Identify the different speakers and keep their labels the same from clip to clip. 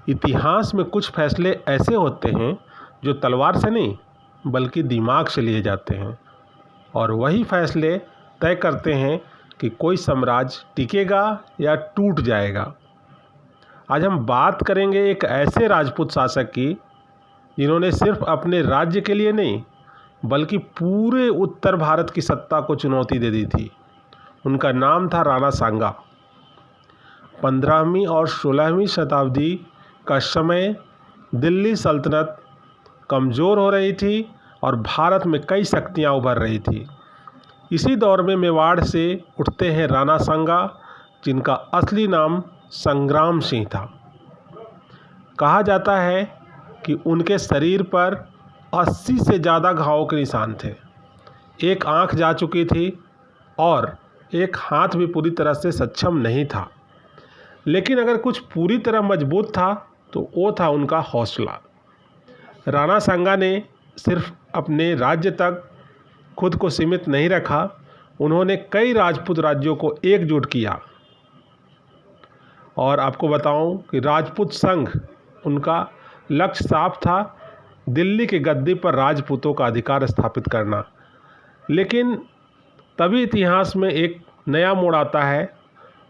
Speaker 1: इतिहास में कुछ फैसले ऐसे होते हैं जो तलवार से नहीं बल्कि दिमाग से लिए जाते हैं, और वही फैसले तय करते हैं कि कोई साम्राज्य टिकेगा या टूट जाएगा। आज हम बात करेंगे एक ऐसे राजपूत शासक की जिन्होंने सिर्फ अपने राज्य के लिए नहीं बल्कि पूरे उत्तर भारत की सत्ता को चुनौती दे दी थी। उनका नाम था राणा सांगा। 15वीं और 16वीं शताब्दी का समय दिल्ली सल्तनत कमज़ोर हो रही थी और भारत में कई शक्तियां उभर रही थी। इसी दौर में मेवाड़ से उठते हैं राणा सांगा, जिनका असली नाम संग्राम सिंह था। कहा जाता है कि उनके शरीर पर 80 से ज़्यादा घावों के निशान थे। एक आंख जा चुकी थी और एक हाथ भी पूरी तरह से सक्षम नहीं था। लेकिन अगर कुछ पूरी तरह मजबूत था तो वो था उनका हौसला। राणा सांगा ने सिर्फ अपने राज्य तक खुद को सीमित नहीं रखा, उन्होंने कई राजपूत राज्यों को एकजुट किया। और आपको बताऊं कि राजपूत संघ, उनका लक्ष्य साफ था, दिल्ली की गद्दी पर राजपूतों का अधिकार स्थापित करना। लेकिन तभी इतिहास में एक नया मोड़ आता है।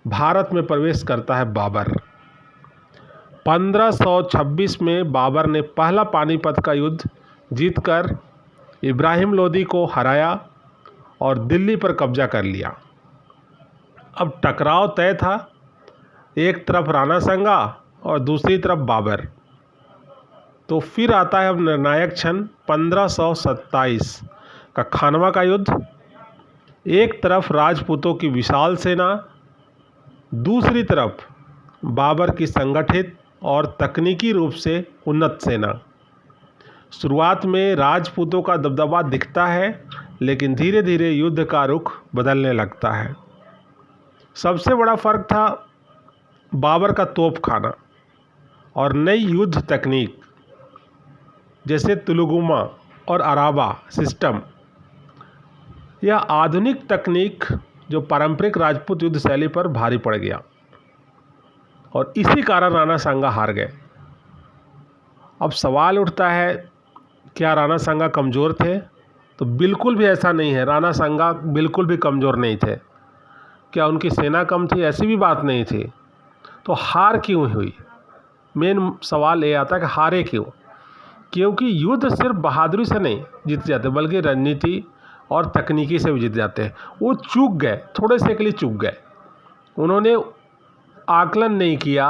Speaker 1: भारत में प्रवेश करता है बाबर। 1526 में बाबर ने पहला पानीपत का युद्ध जीतकर इब्राहिम लोदी को हराया और दिल्ली पर कब्जा कर लिया। अब टकराव तय था, एक तरफ राणा सांगा और दूसरी तरफ बाबर। तो फिर आता है अब निर्णायक क्षण 1527 का खानवा का युद्ध। एक तरफ राजपूतों की विशाल सेना, दूसरी तरफ बाबर की संगठित और तकनीकी रूप से उन्नत सेना। शुरुआत में राजपूतों का दबदबा दिखता है, लेकिन धीरे धीरे युद्ध का रुख बदलने लगता है। सबसे बड़ा फर्क था बाबर का तोपखाना और नई युद्ध तकनीक, जैसे तुलुगुमा और अराबा सिस्टम। यह आधुनिक तकनीक जो पारंपरिक राजपूत युद्ध शैली पर भारी पड़ गया और इसी कारण राणा सांगा हार गए। अब सवाल उठता है, क्या राणा सांगा कमज़ोर थे? तो बिल्कुल भी ऐसा नहीं है। राणा सांगा बिल्कुल भी कमज़ोर नहीं थे। क्या उनकी सेना कम थी? ऐसी भी बात नहीं थी। तो हार क्यों हुई? मेन सवाल ये आता है कि हारे क्यों? क्योंकि युद्ध सिर्फ बहादुरी से नहीं जीत जाते, बल्कि रणनीति और तकनीकी से भी जीत जाते हैं। वो चूक गए, थोड़े से के लिए चूक गए। उन्होंने आकलन नहीं किया